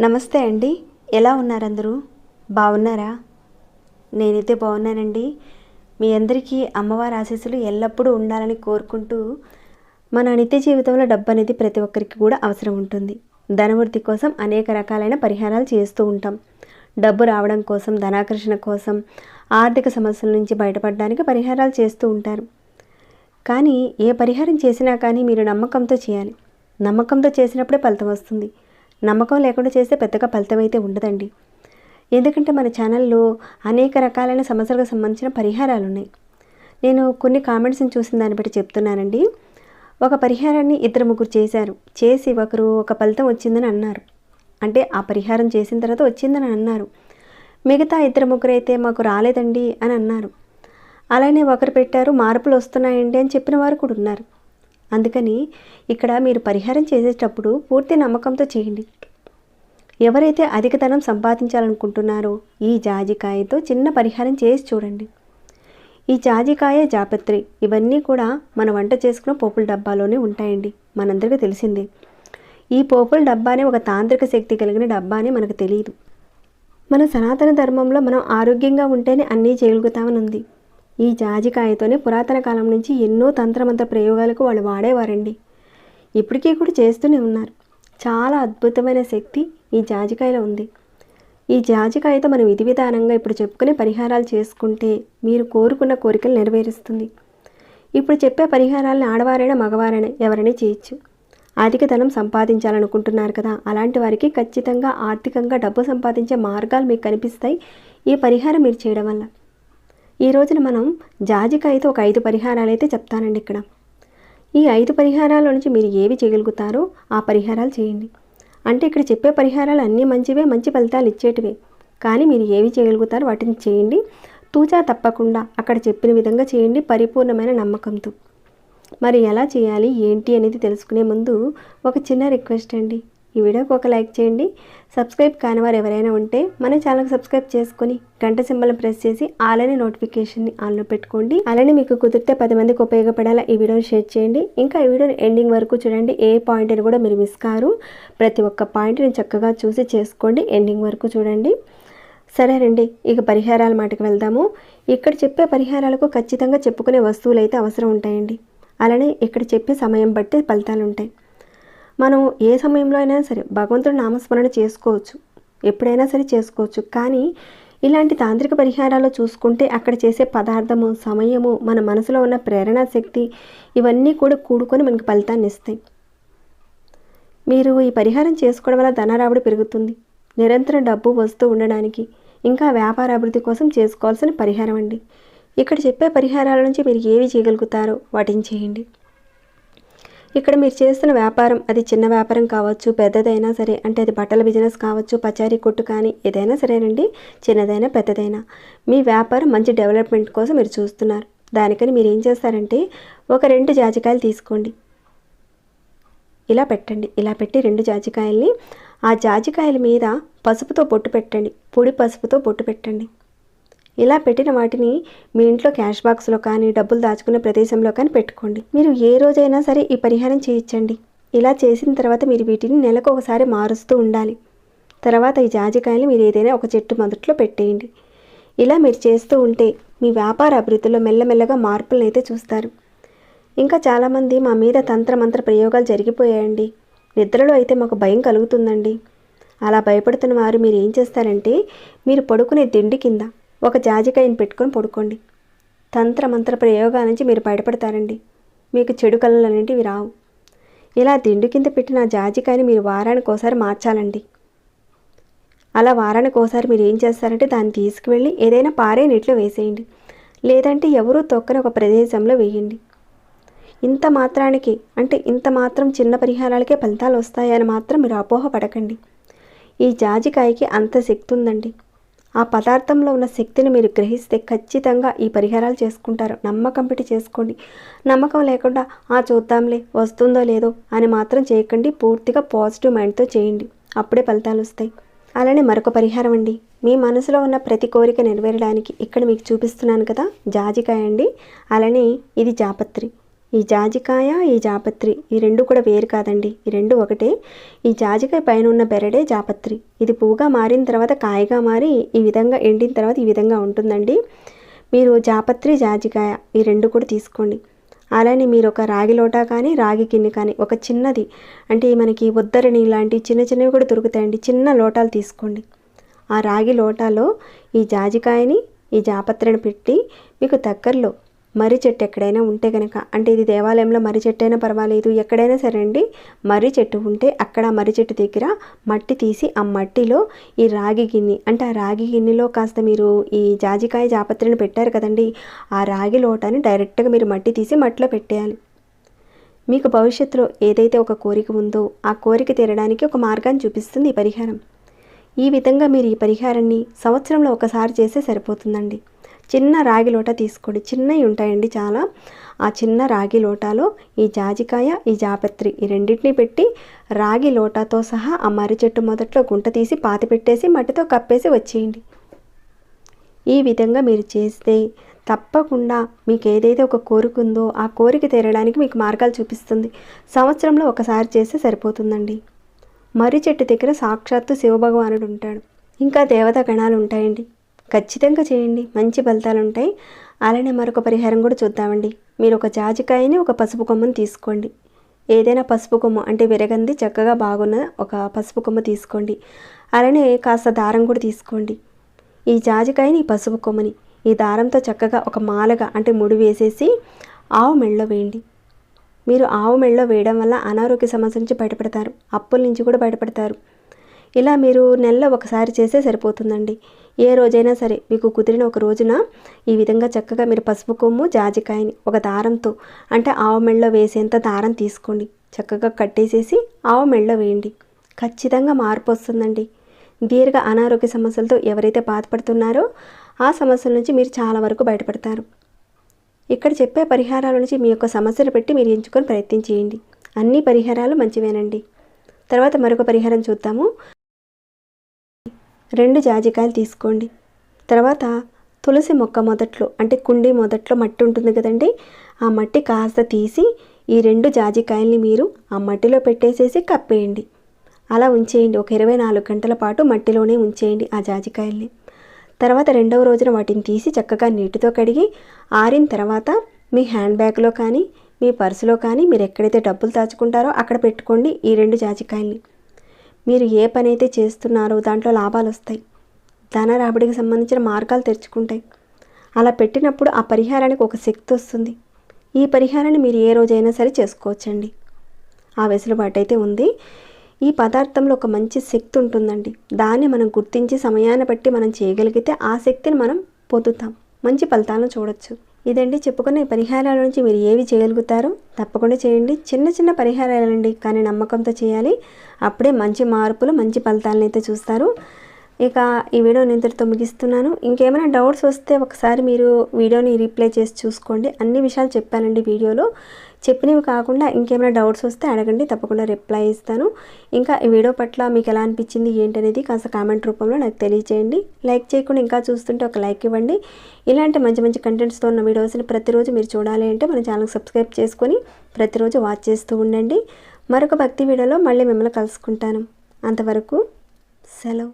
నమస్తే అండి, ఎలా ఉన్నారు అందరూ? బాగున్నారా? నేనైతే బాగున్నానండి. మీ అందరికీ అమ్మవారి ఆశీస్సులు ఎల్లప్పుడూ ఉండాలని కోరుకుంటూ, మన నిత్య జీవితంలో డబ్బు అనేది ప్రతి ఒక్కరికి కూడా అవసరం ఉంటుంది. ధనవృద్ధి కోసం అనేక రకాలైన పరిహారాలు చేస్తూ ఉంటాం. డబ్బు రావడం కోసం, ధనాకర్షణ కోసం, ఆర్థిక సమస్యల నుంచి బయటపడడానికి పరిహారాలు చేస్తూ ఉంటారు. కానీ ఏ పరిహారం చేసినా కానీ మీరు నమ్మకంతో చేయాలి. నమ్మకంతో చేసినప్పుడే ఫలితం వస్తుంది. నమ్మకం లేకుండా చేస్తే పెద్దగా ఫలితం అయితే ఉండదండి. ఎందుకంటే మన ఛానల్లో అనేక రకాలైన సమస్యలకు సంబంధించిన పరిహారాలు ఉన్నాయి. నేను కొన్ని కామెంట్స్ని చూసిన దాన్ని బట్టి చెప్తున్నానండి. ఒక పరిహారాన్ని 2-3 చేశారు. చేసి ఒకరు ఒక ఫలితం వచ్చిందని అన్నారు. అంటే ఆ పరిహారం చేసిన తర్వాత వచ్చిందని అన్నారు. మిగతా 2-3 అయితే మాకు రాలేదండి అని అన్నారు. అలానే ఒకరు పెట్టారు, మార్పులు వస్తున్నాయండి అని చెప్పిన వారు కూడా ఉన్నారు. అందుకని ఇక్కడ మీరు పరిహారం చేసేటప్పుడు పూర్తి నమ్మకంతో చేయండి. ఎవరైతే అధిక ధనం సంపాదించాలనుకుంటున్నారో ఈ జాజికాయతో చిన్న పరిహారం చేసి చూడండి. ఈ జాజికాయ, జాపత్రి ఇవన్నీ కూడా మన వంట చేసుకున్న పోపుల డబ్బాలోనే ఉంటాయండి. మనందరికీ తెలిసిందే. ఈ పోపుల డబ్బానే ఒక తాంత్రిక శక్తి కలిగిన డబ్బా అని మనకు తెలియదు. మన సనాతన ధర్మంలో మనం ఆరోగ్యంగా ఉంటేనే అన్నీ చేయగలుగుతామని ఉంది. ఈ జాజికాయతోనే పురాతన కాలం నుంచి ఎన్నో తంత్రమంత్ర ప్రయోగాలకు వాళ్ళు వాడేవారండి. ఇప్పటికీ కూడా చేస్తూనే ఉన్నారు. చాలా అద్భుతమైన శక్తి ఈ జాజికాయలో ఉంది. ఈ జాజికాయతో మనం విధి విధానంగా ఇప్పుడు చెప్పుకునే పరిహారాలు చేసుకుంటే మీరు కోరుకున్న కోరికలు నెరవేరుస్తుంది. ఇప్పుడు చెప్పే పరిహారాలను ఆడవారైనా మగవారైనా ఎవరైనా చేయొచ్చు. అధిక ధనం సంపాదించాలనుకుంటున్నారు కదా, అలాంటి వారికి ఖచ్చితంగా ఆర్థికంగా డబ్బు సంపాదించే మార్గాలు మీకు కనిపిస్తాయి ఈ పరిహారం మీరు చేయడం వల్ల. ఈ రోజున మనం జాజికాయతో ఒక 5 పరిహారాలు అయితే చెప్తానండి. ఇక్కడ ఈ 5 పరిహారాల నుంచి మీరు ఏవి చేయగలుగుతారో ఆ పరిహారాలు చేయండి. అంటే ఇక్కడ చెప్పే పరిహారాలు అన్నీ మంచివే, మంచి ఫలితాలు ఇచ్చేటివే. కానీ మీరు ఏవి చేయగలుగుతారో వాటిని చేయండి. తూచా తప్పకుండా అక్కడ చెప్పిన విధంగా చేయండి, పరిపూర్ణమైన నమ్మకంతో. మరి ఎలా చేయాలి ఏంటి అనేది తెలుసుకునే ముందు ఒక చిన్న రిక్వెస్ట్ అండి. ఈ వీడియోకి ఒక లైక్ చేయండి. సబ్స్క్రైబ్ కాని వారు ఎవరైనా ఉంటే మన ఛానల్కి సబ్స్క్రైబ్ చేసుకొని గంట సింబల్ని ప్రెస్ చేసి ఆలనే నోటిఫికేషన్ని ఆన్లో పెట్టుకోండి. అలానే మీకు కుదిరితే 10 మందికి ఉపయోగపడేలా ఈ వీడియోని షేర్ చేయండి. ఇంకా ఈ వీడియోని ఎండింగ్ వరకు చూడండి. ఏ పాయింట్ని కూడా మీరు మిస్ కారు. ప్రతి ఒక్క పాయింట్ని చక్కగా చూసి చేసుకోండి. ఎండింగ్ వరకు చూడండి. సరే రండి, ఇక పరిహారాల మాటకి వెళ్దాము. ఇక్కడ చెప్పే పరిహారాలకు ఖచ్చితంగా చెప్పుకునే వస్తువులు అయితే అవసరం ఉంటాయండి. అలానే ఇక్కడ చెప్పే సమయం బట్టి ఫలితాలు ఉంటాయి. మనం ఏ సమయంలో అయినా సరే భగవంతుడి నామస్మరణ చేసుకోవచ్చు, ఎప్పుడైనా సరే చేసుకోవచ్చు. కానీ ఇలాంటి తాంత్రిక పరిహారాలు చూసుకుంటే అక్కడ చేసే పదార్థము, సమయము, మన మనసులో ఉన్న ప్రేరణ శక్తి ఇవన్నీ కూడా కూడుకొని మనకి ఫలితాన్ని ఇస్తాయి. మీరు ఈ పరిహారం చేసుకోవడం వల్ల ధనరాబడి పెరుగుతుంది. నిరంతరం డబ్బు వస్తూ ఉండడానికి, ఇంకా వ్యాపార అభివృద్ధి కోసం చేసుకోవాల్సిన పరిహారం అండి. ఇక్కడ చెప్పే పరిహారాల నుంచి మీరు ఏవి చేయగలుగుతారో వాటిని చేయండి. ఇక్కడ మీరు చేస్తున్న వ్యాపారం అది చిన్న వ్యాపారం కావచ్చు, పెద్దదైనా సరే. అంటే అది బట్టల బిజినెస్ కావచ్చు, పచారీ కొట్టు కానీ ఏదైనా సరేనండి, చిన్నదైనా పెద్దదైనా. మీ వ్యాపారం మంచి డెవలప్మెంట్ కోసం మీరు చూస్తున్నారు. దానికని మీరు ఏం చేస్తారంటే ఒక 2 జాజికాయలు తీసుకోండి. ఇలా పెట్టండి. ఇలా పెట్టి 2 జాజికాయల్ని ఆ జాజికాయల మీద పసుపుతో బొట్టు పెట్టండి. పొడి పసుపుతో బొట్టు పెట్టండి. ఇలా పెట్టిన వాటిని మీ ఇంట్లో క్యాష్ బాక్స్లో కానీ, డబ్బులు దాచుకునే ప్రదేశంలో కానీ పెట్టుకోండి. మీరు ఏ రోజైనా సరే ఈ పరిహారం చేయొచ్చండి. ఇలా చేసిన తర్వాత మీరు వీటిని నెలకు ఒకసారి మారుస్తూ ఉండాలి. తర్వాత ఈ జాజికాయలు మీరు ఏదైనా ఒక చెట్టు మొదట్లో పెట్టేయండి. ఇలా మీరు చేస్తూ ఉంటే మీ వ్యాపార అభివృద్ధిలో మెల్లమెల్లగా మార్పులను అయితే చూస్తారు. ఇంకా చాలామంది మా మీద తంత్రమంత్ర ప్రయోగాలు జరిగిపోయాయండి, నిద్రలో అయితే మాకు భయం కలుగుతుందండి. అలా భయపడుతున్న వారు మీరు ఏం చేస్తారంటే మీరు పడుకునే దిండి కింద ఒక జాజికాయని పెట్టుకొని పడుకోండి. తంత్రమంత్ర ప్రయోగాల నుంచి మీరు బయటపడతారండి. మీకు చెడు కళలు అనేటివి రావు. ఇలా దిండు కింద పెట్టిన జాజికాయని మీరు వారానికి ఒకసారి మార్చాలండి. అలా వారానికి ఒకసారి మీరు ఏం చేస్తారంటే దాన్ని తీసుకువెళ్ళి ఏదైనా పారే నీటిలో వేసేయండి. లేదంటే ఎవరూ తొక్కని ఒక ప్రదేశంలో వేయండి. ఇంత మాత్రానికి, అంటే ఇంత మాత్రం చిన్న పరిహారాలకే ఫలితాలు వస్తాయని మాత్రం మీరు అపోహ పడకండి. ఈ జాజికాయకి అంత శక్తి ఉందండి. ఆ పదార్థంలో ఉన్న శక్తిని మీరు గ్రహిస్తే ఖచ్చితంగా ఈ పరిహారాలు చేసుకుంటారు. నమ్మకం పెట్టి చేసుకోండి. నమ్మకం లేకుండా చూద్దాంలే వస్తుందో లేదో అని మాత్రం చేయకండి. పూర్తిగా పాజిటివ్ మైండ్తో చేయండి, అప్పుడే ఫలితాలు వస్తాయి. అలానే మరొక పరిహారం అండి. మీ మనసులో ఉన్న ప్రతి కోరిక నెరవేరడానికి ఇక్కడ మీకు చూపిస్తున్నాను కదా, జాజికాయ అండి. అలానే ఇది జాపత్రి. ఈ జాజికాయ, ఈ జాపత్రి ఈ రెండు కూడా వేరు కాదండి, ఈ రెండు ఒకటే. ఈ జాజికాయ పైన ఉన్న బెరడే జాపత్రి. ఇది పువ్వుగా మారిన తర్వాత కాయగా మారి ఈ విధంగా ఎండిన తర్వాత ఈ విధంగా ఉంటుందండి. మీరు జాపత్రి, జాజికాయ ఈ రెండు కూడా తీసుకోండి. అలానే మీరు ఒక రాగి లోటా కానీ, రాగి గిన్నె కానీ, ఒక చిన్నది అంటే మనకి ఉద్దరణి లాంటి చిన్న చిన్నవి కూడా దొరుకుతాయండి, చిన్న లోటాలు తీసుకోండి. ఆ రాగి లోటాలో ఈ జాజికాయని, ఈ జాపత్రిని పెట్టి మీకు దగ్గరలో మర్రి చెట్టు ఎక్కడైనా ఉంటే కనుక, అంటే ఇది దేవాలయంలో మర్రి చెట్టు అయినా పర్వాలేదు, ఎక్కడైనా సరే అండి, మర్రి చెట్టు ఉంటే అక్కడ మర్రి చెట్టు దగ్గర మట్టి తీసి ఆ మట్టిలో ఈ రాగి గిన్నె, అంటే ఆ రాగి గిన్నెలో కాస్త మీరు ఈ జాజికాయ జాపత్రిని పెట్టారు కదండి, ఆ రాగి లోటాన్ని డైరెక్ట్గా మీరు మట్టి తీసి మట్టిలో పెట్టేయాలి. మీకు భవిష్యత్తులో ఏదైతే ఒక కోరిక ఉందో ఆ కోరిక తీరడానికి ఒక మార్గాన్ని చూపిస్తుంది ఈ పరిహారం. ఈ విధంగా మీరు ఈ పరిహారాన్ని సంవత్సరంలో ఒకసారి చేస్తే సరిపోతుందండి. చిన్న రాగి లోటా తీసుకోండి, చిన్నవి ఉంటాయండి చాలా. ఆ చిన్న రాగి లోటాలో ఈ జాజికాయ, ఈ జాపత్రి ఈ రెండింటిని పెట్టి రాగి లోటాతో సహా ఆ మర్రి చెట్టు మొదట్లో గుంట తీసి పాతి పెట్టేసి మట్టితో కప్పేసి వచ్చేయండి. ఈ విధంగా మీరు చేస్తే తప్పకుండా మీకు ఏదైతే ఒక కోరిక ఉందో ఆ కోరిక తీరడానికి మీకు మార్గాలు చూపిస్తుంది. సంవత్సరంలో ఒకసారి చేస్తే సరిపోతుందండి. మర్రి చెట్టు దగ్గర సాక్షాత్తు శివభగవానుడు ఉంటాడు, ఇంకా దేవతా గణాలు ఉంటాయండి. ఖచ్చితంగా చేయండి, మంచి ఫలితాలు ఉంటాయి. అలానే మరొక పరిహారం కూడా చూద్దామండి. మీరు ఒక జాజికాయని, ఒక పసుపు కొమ్మని తీసుకోండి. ఏదైనా పసుపు కొమ్మ అంటే విరగంది చక్కగా బాగున్న ఒక పసుపు కొమ్మ తీసుకోండి. అలానే కాస్త దారం కూడా తీసుకోండి. ఈ జాజికాయని, ఈ పసుపు కొమ్మని ఈ దారంతో చక్కగా ఒక మాలగా అంటే ముడి వేసేసి ఆవు మెళ్ళలో వేయండి. మీరు ఆవు మెళ్ళలో వేయడం వల్ల అనారోగ్య సమస్య నుంచి బయటపడతారు, అప్పుల నుంచి కూడా బయటపడతారు. ఇలా మీరు నెలలో ఒకసారి చేస్తే సరిపోతుందండి. ఏ రోజైనా సరే మీకు కుదిరిన ఒక రోజున ఈ విధంగా చక్కగా మీరు పసుపు కొమ్ము, జాజికాయని ఒక దారంతో అంటే ఆవు మెళ్ళలో వేసేంత దారం తీసుకోండి, చక్కగా కట్టేసేసి ఆవు మెళ్ళలో వేయండి. ఖచ్చితంగా మార్పు వస్తుందండి. దీర్ఘ అనారోగ్య సమస్యలతో ఎవరైతే బాధపడుతున్నారో ఆ సమస్యల నుంచి మీరు చాలా వరకు బయటపడతారు. ఇక్కడ చెప్పే పరిహారాల నుంచి మీ యొక్క సమస్యను పెట్టి మీరు ఎంచుకొని ప్రయత్నం చేయండి. అన్ని పరిహారాలు మంచివేనండి. తర్వాత మరొక పరిహారం చూద్దాము. 2 జాజికాయలు తీసుకోండి. తర్వాత తులసి మొక్క మొదట్లో అంటే కుండీ మొదట్లో మట్టి ఉంటుంది కదండి, ఆ మట్టి కాస్త తీసి ఈ 2 జాజికాయల్ని మీరు ఆ మట్టిలో పెట్టేసేసి కప్పేయండి. అలా ఉంచేయండి. ఒక 24 గంటల పాటు మట్టిలోనే ఉంచేయండి ఆ జాజికాయల్ని. తర్వాత రెండవ రోజున వాటిని తీసి చక్కగా నీటితో కడిగి ఆరిన తర్వాత మీ హ్యాండ్ బ్యాగ్లో కానీ, మీ పర్సులో కానీ, మీరు ఎక్కడైతే డబ్బులు దాచుకుంటారో అక్కడ పెట్టుకోండి ఈ 2 జాజికాయల్ని. మీరు ఏ పని అయితే చేస్తున్నారో దాంట్లో లాభాలు వస్తాయి, ధన రాబడికి సంబంధించిన మార్గాలు తెరుచుకుంటాయి. అలా పెట్టినప్పుడు ఆ పరిహారానికి ఒక శక్తి వస్తుంది. ఈ పరిహారాన్ని మీరు ఏ రోజైనా సరే చేసుకోవచ్చండి, ఆ వెసులుబాటు అయితే ఉంది. ఈ పదార్థంలో ఒక మంచి శక్తి ఉంటుందండి. దాన్ని మనం గుర్తించి సమయాన్ని బట్టి మనం చేయగలిగితే ఆ శక్తిని మనం పొందుతాం, మంచి ఫలితాలను చూడొచ్చు. ఇదండి చెప్పుకునే పరిహారాల నుంచి మీరు ఏవి చేయగలుగుతారో తప్పకుండా చేయండి. చిన్న చిన్న పరిహారాలండి, కానీ నమ్మకంతో చేయాలి. అప్పుడే మంచి మార్పులు, మంచి ఫలితాలను అయితే చూస్తారు. ఇక ఈ వీడియోని ఇంతటితో ముగిస్తున్నాను. ఇంకేమైనా డౌట్స్ వస్తే ఒకసారి మీరు వీడియోని రీప్లే చేసి చూసుకోండి. అన్ని విషయాలు చెప్పానండి వీడియోలో. చెప్పినవి కాకుండా ఇంకేమైనా డౌట్స్ వస్తే అడగండి, తప్పకుండా రిప్లై ఇస్తాను. ఇంకా ఈ వీడియో పట్ల మీకు ఎలా అనిపించింది ఏంటనేది కాస్త కామెంట్ రూపంలో నాకు తెలియజేయండి. లైక్ చేయకుండా ఇంకా చూస్తుంటే ఒక లైక్ ఇవ్వండి. ఇలాంటి మంచి మంచి కంటెంట్స్తో ఉన్న వీడియోస్ని ప్రతిరోజు మీరు చూడాలి అంటే మన ఛానల్కి సబ్స్క్రైబ్ చేసుకొని ప్రతిరోజు వాచ్ చేస్తూ ఉండండి. మరొక భక్తి వీడియోలో మళ్ళీ మిమ్మల్ని కలుసుకుంటాను. అంతవరకు సెలవు.